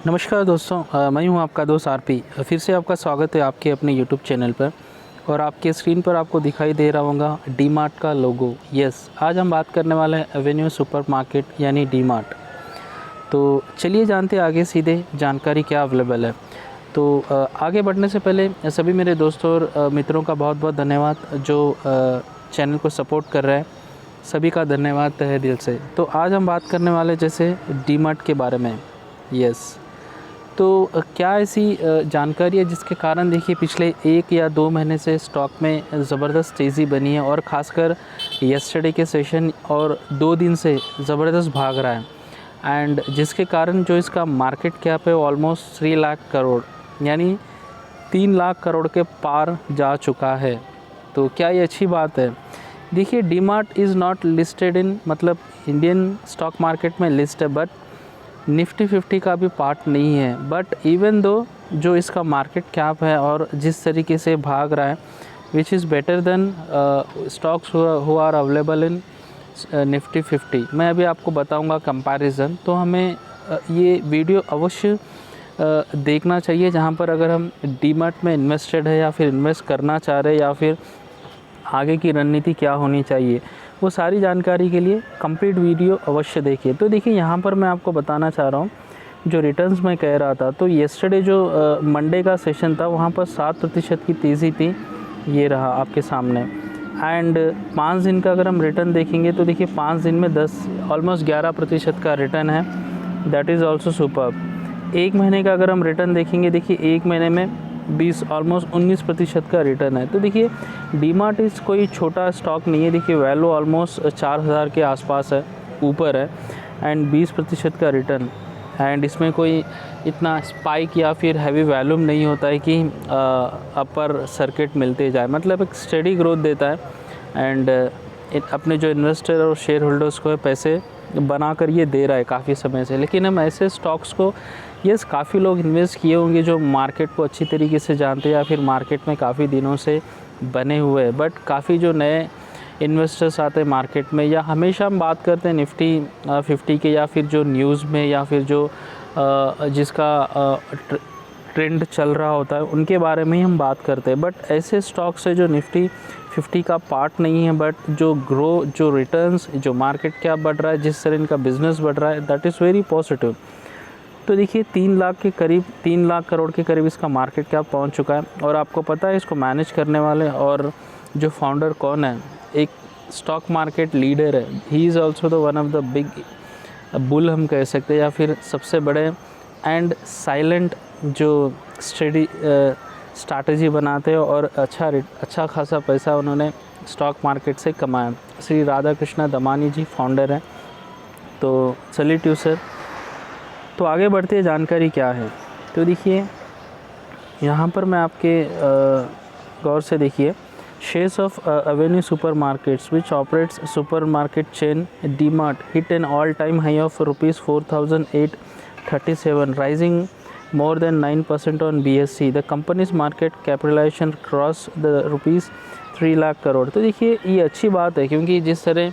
नमस्कार दोस्तों, मैं हूं आपका दोस्त आरपी। फिर से आपका स्वागत है आपके अपने यूट्यूब चैनल पर। और आपके स्क्रीन पर आपको दिखाई दे रहा होगा डी मार्ट का लोगो। यस, आज हम बात करने वाले हैं एवेन्यू सुपर मार्केट यानी डी मार्ट। तो चलिए जानते हैं आगे सीधे जानकारी क्या अवेलेबल है। तो आगे बढ़ने से पहले सभी मेरे दोस्तों और मित्रों का बहुत बहुत धन्यवाद जो चैनल को सपोर्ट कर रहे हैं। सभी का धन्यवाद तहे दिल से। तो आज हम बात करने वाले जैसे डी मार्ट के बारे में। यस, तो क्या ऐसी जानकारी है जिसके कारण देखिए पिछले 1 या 2 महीने से स्टॉक में ज़बरदस्त तेज़ी बनी है और ख़ासकर यस्टरडे के सेशन और 2 दिन से ज़बरदस्त भाग रहा है। एंड जिसके कारण जो इसका मार्केट कैप है ऑलमोस्ट 3 लाख करोड़ यानी 3 लाख करोड़ के पार जा चुका है। तो क्या ये अच्छी बात है? देखिए, D mart is not listed in मतलब इंडियन स्टॉक मार्केट में लिस्ट है, बट निफ्टी 50 का भी पार्ट नहीं है। बट इवन दो जो इसका मार्केट कैप है और जिस तरीके से भाग रहा है which is better than stocks who are available in Nifty 50। मैं अभी आपको बताऊंगा कंपैरिजन। तो हमें ये वीडियो अवश्य देखना चाहिए जहां पर अगर हम डीमैट में इन्वेस्टेड है या फिर इन्वेस्ट करना चाह रहे हैं या फिर आगे की रणनीति क्या होनी चाहिए, वो सारी जानकारी के लिए कंप्लीट वीडियो अवश्य देखिए। तो देखिए, यहाँ पर मैं आपको बताना चाह रहा हूँ जो रिटर्न्स मैं कह रहा था। तो येस्टरडे जो मंडे का सेशन था वहाँ पर 7% की तेज़ी थी। ये रहा आपके सामने। एंड 5 दिन का अगर हम रिटर्न देखेंगे तो देखिए 5 दिन में ऑलमोस्ट 11% का रिटर्न है। That is also superb. 1 महीने का अगर हम रिटर्न देखेंगे, देखिए 1 महीने में 20 ऑलमोस्ट 19% का रिटर्न है। तो देखिए, डी मार्ट इस कोई छोटा स्टॉक नहीं है। देखिए, वैल्यू ऑलमोस्ट 4000 के आसपास है, ऊपर है। एंड 20% का रिटर्न। एंड इसमें कोई इतना स्पाइक या फिर हैवी वैल्यूम नहीं होता है कि अपर सर्किट मिलते जाए, मतलब एक स्टेडी ग्रोथ देता है। एंड अपने जो इन्वेस्टर और शेयर होल्डर्स को पैसे बनाकर ये दे रहा है काफ़ी समय से। लेकिन हम ऐसे स्टॉक्स को यस काफ़ी लोग इन्वेस्ट किए होंगे जो मार्केट को अच्छी तरीके से जानते हैं या फिर मार्केट में काफ़ी दिनों से बने हुए हैं। बट काफ़ी जो नए इन्वेस्टर्स आते हैं मार्केट में, या हमेशा हम बात करते हैं निफ्टी 50 के या फिर जो न्यूज़ में या फिर जो जिसका ट्रेंड चल रहा होता है उनके बारे में ही हम बात करते हैं। बट ऐसे स्टॉक्स है जो निफ्टी 50 का पार्ट नहीं है, बट जो रिटर्न्स, जो मार्केट क्या बढ़ रहा है, जिस तरह इनका बिजनेस बढ़ रहा है, दैट इज़ वेरी पॉजिटिव। तो देखिए 3 लाख करोड़ के करीब इसका मार्केट कैप पहुंच चुका है। और आपको पता है इसको मैनेज करने वाले और जो फाउंडर कौन है? एक स्टॉक मार्केट लीडर है। He is also the one of the big bull हम कह सकते हैं, या फिर सबसे बड़े एंड साइलेंट जो स्ट्रैटेजी बनाते हैं और अच्छा खासा पैसा उन्होंने स्टॉक मार्केट से कमाया। श्री राधा कृष्णा दमानी जी फाउंडर हैं। तो सैल्यूट यू सर। तो आगे बढ़ते हैं, जानकारी क्या है। तो देखिए, यहाँ पर मैं आपके गौर से देखिए, shares of Avenue supermarkets which operates supermarket chain D Mart hit an all time high of ₹4,837, rising more than 9% on BSE. The company's market capitalization crossed the ₹3 lakh crore. तो देखिए, ये अच्छी बात है क्योंकि जिस तरह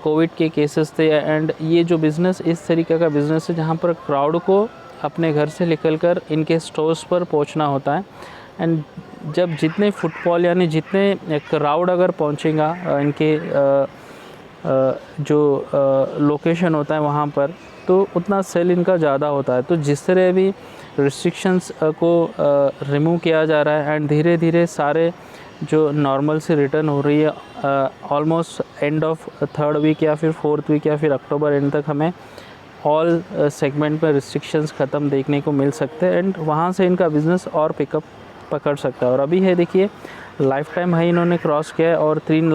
कोविड के केसेस थे एंड ये जो बिज़नेस इस तरीके का बिज़नेस है जहाँ पर क्राउड को अपने घर से निकलकर इनके स्टोर्स पर पहुँचना होता है। एंड जब जितने फुटफॉल यानी जितने क्राउड अगर पहुँचेगा इनके जो लोकेशन होता है वहाँ पर, तो उतना सेल इनका ज़्यादा होता है। तो जिस तरह भी रिस्ट्रिक्शंस को रिमूव किया जा रहा है एंड धीरे धीरे सारे जो नॉर्मल से रिटर्न हो रही है, almost end of 3rd week या फिर 4th वीक या फिर अक्टूबर एंड तक हमें ऑल सेगमेंट में रिस्ट्रिक्शंस ख़त्म देखने को मिल सकते हैं। एंड वहाँ से इनका बिज़नेस और पिकअप पकड़ सकता है। और अभी है देखिए, लाइफ टाइम हाई इन्होंने क्रॉस किया है और 3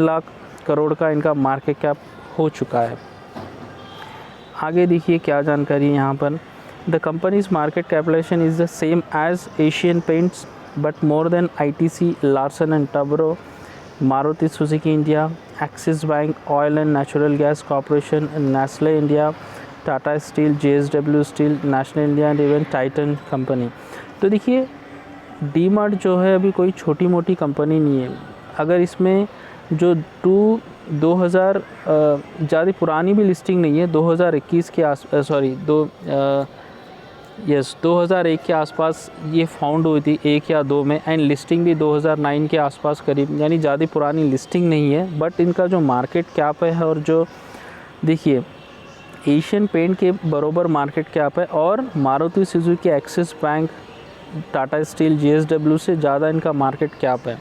लाख करोड़ का इनका मार्केट कैप हो चुका है। आगे देखिए क्या जानकारी है यहाँ पर। The company's market capitalisation is the same as Asian Paints but more than ITC, Larsen and Toubro, Maruti Suzuki India, Axis Bank, Oil and Natural Gas Corporation, Nestle India, Tata Steel, JSW Steel, National India and even Titan company. तो देखिए, डी-मार्ट जो है अभी कोई छोटी मोटी company नहीं है। अगर इसमें जो 2 2000 ज़्यादा पुरानी भी लिस्टिंग नहीं है, 2021 के आस सॉरी 2001 के आसपास ये फाउंड हुई थी 1 या 2 में, एंड लिस्टिंग भी 2009 के आसपास करीब, यानी ज़्यादा पुरानी लिस्टिंग नहीं है। बट इनका जो मार्केट कैप है और जो देखिए एशियन पेंट के बरोबर मार्केट कैप है, और Maruti Suzuki, axis bank, Tata Steel, JSW से ज़्यादा इनका मार्केट कैप है।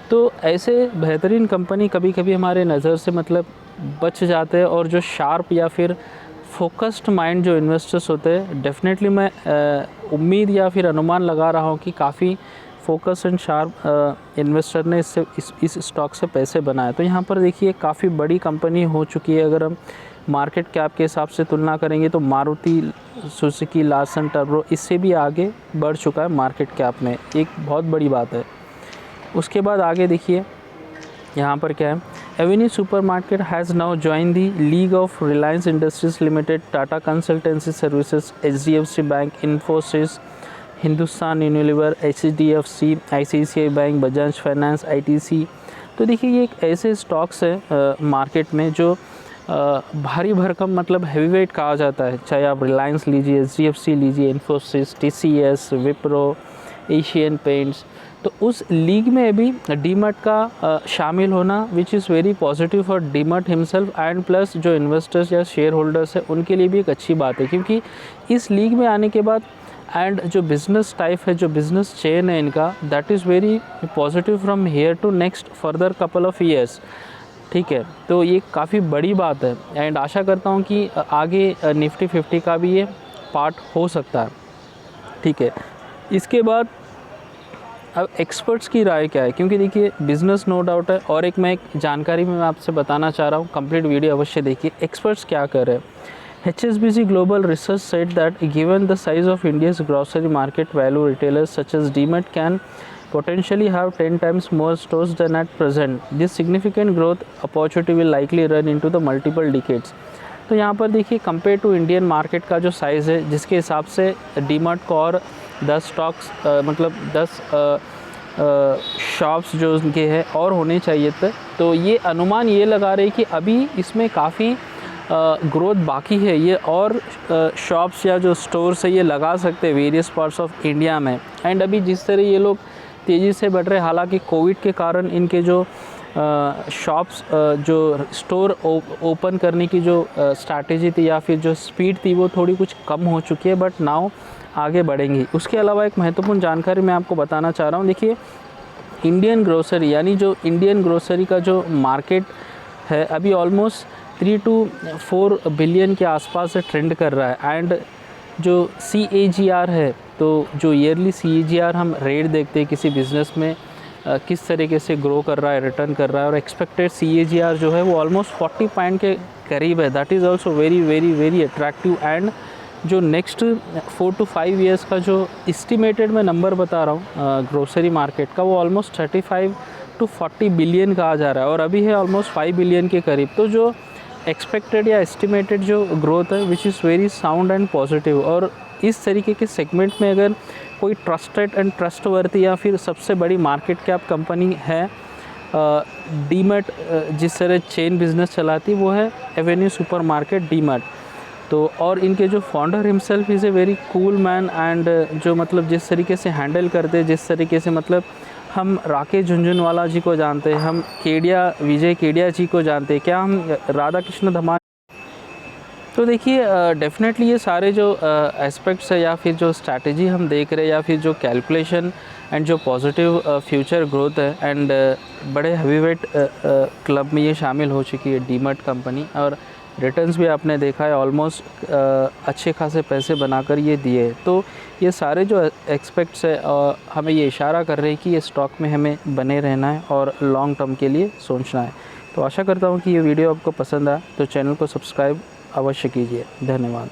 तो ऐसे बेहतरीन कंपनी कभी कभी हमारे नज़र से मतलब बच जाते हैं, और जो शार्प या फिर फोकस्ड माइंड जो इन्वेस्टर्स होते हैं, डेफिनेटली मैं उम्मीद या फिर अनुमान लगा रहा हूँ कि काफ़ी फोकस एंड शार्प इन्वेस्टर ने इस स्टॉक से पैसे बनाए। तो यहाँ पर देखिए काफ़ी बड़ी कंपनी हो चुकी है। अगर हम मार्केट कैप के हिसाब से तुलना करेंगे तो मारुति सुजुकी, लार्सन टर्बो इससे भी आगे बढ़ चुका है मार्केट कैप में, एक बहुत बड़ी बात है। उसके बाद आगे देखिए यहाँ पर क्या है, Avenue supermarket has now join the league of Reliance industries limited, Tata consultancy services, HDFC bank, Infosys, Hindustan Unilever, HDFC, ICICI bank, Bajaj finance, ITC। तो देखिए ये एक ऐसे स्टॉक्स है मार्केट में जो भारी भरकम मतलब हैवीवेट कहा जाता है, चाहे आप रिलायंस लीजिए, HDFC लीजिए, इन्फोसिस, TCS, विप्रो, एशियन पेंट्स। तो उस लीग में अभी डीमर्ट का शामिल होना which is very positive for DMart himself, and plus जो इन्वेस्टर्स या शेयर होल्डर्स है उनके लिए भी एक अच्छी बात है, क्योंकि इस लीग में आने के बाद एंड जो बिज़नेस टाइप है, जो बिज़नेस चेन है इनका, that is very positive from here to next further couple of years. ठीक है, तो ये काफ़ी बड़ी बात है, एंड आशा करता हूँ कि आगे निफ्टी 50 का भी ये पार्ट हो सकता है। ठीक है, इसके बाद अब एक्सपर्ट्स की राय क्या है, क्योंकि देखिए बिज़नेस नो डाउट है, और एक मैं एक जानकारी में आपसे बताना चाह रहा हूँ, कंप्लीट वीडियो अवश्य देखिए। एक्सपर्ट्स क्या कर रहे हैं, HSBC Global Research said that given the size of India's grocery market, value retailers such as DMart can potentially have 10 times more stores than at present. This significant growth opportunity will likely run into the multiple decades. तो यहाँ पर देखिए compare to Indian market का जो size है, जिसके हिसाब से डीमार्ट को और 10 स्टॉक्स मतलब 10 शॉप्स जो उनके हैं और होने चाहिए थे, तो ये अनुमान ये लगा रहे कि अभी इसमें काफ़ी ग्रोथ बाकी है, ये और शॉप्स या जो स्टोर्स है ये लगा सकते हैं वेरियस पार्ट्स ऑफ इंडिया में। एंड अभी जिस तरह ये लोग तेज़ी से बढ़ रहे हैं, हालांकि कोविड के कारण इनके जो शॉप्स जो स्टोर ओपन करने की जो स्ट्रैटेजी थी या फिर जो स्पीड थी वो थोड़ी कुछ कम हो चुकी है, बट नाउ आगे बढ़ेंगी। उसके अलावा एक महत्वपूर्ण जानकारी मैं आपको बताना चाह रहा हूँ। देखिए इंडियन ग्रोसरी, यानी जो इंडियन ग्रोसरी का जो मार्केट है अभी ऑलमोस्ट 3 to 4 बिलियन के आसपास से ट्रेंड कर रहा है। एंड जो CAGR है, तो जो ईयरली CAGR हम रेट देखते हैं किसी बिज़नेस में किस तरीके से ग्रो कर रहा है, रिटर्न कर रहा है, और एक्सपेक्टेड CAGR जो है वो ऑलमोस्ट 40 पॉइंट के करीब है। That is also very very very attractive. And जो नेक्स्ट 4 to 5 ईयर्स का जो इस्टीमेटेड मैं नंबर बता रहा हूँ ग्रोसरी मार्केट का, वो ऑलमोस्ट 35 to 40 बिलियन कहा जा रहा है, और अभी है ऑलमोस्ट 5 बिलियन के करीब। तो जो एक्सपेक्टेड या एस्टिमेटेड जो ग्रोथ है which is very sound and positive. और इस तरीके के सेगमेंट में अगर कोई ट्रस्टेड एंड ट्रस्टवर्दी या फिर सबसे बड़ी मार्केट कैप कंपनी है डीमार्ट, जिस तरह चेन बिज़नेस चलाती, वो है एवेन्यू सुपरमार्केट डीमार्ट। तो और इनके जो founder himself is a very cool man, and जो मतलब जिस तरीके से हैंडल करते, जिस तरीके से मतलब हम राकेश झुनझुनवाला जी को जानते हैं, हम विजय केडिया जी को जानते हैं, क्या हम राधा कृष्ण धमाल। तो देखिए डेफिनेटली ये सारे जो एस्पेक्ट्स है या फिर जो स्ट्रैटेजी हम देख रहे हैं या फिर जो कैलकुलेशन एंड जो पॉजिटिव फ्यूचर ग्रोथ है, एंड बड़े हैवीवेट क्लब में ये शामिल हो चुकी है डीमार्ट कंपनी, और रिटर्न्स भी आपने देखा है ऑलमोस्ट अच्छे खासे पैसे बनाकर ये दिए। तो ये सारे जो एक्सपेक्ट्स है हमें ये इशारा कर रहे हैं कि ये स्टॉक में हमें बने रहना है और लॉन्ग टर्म के लिए सोचना है। तो आशा करता हूँ कि ये वीडियो आपको पसंद आया, तो चैनल को सब्सक्राइब अवश्य कीजिए। धन्यवाद।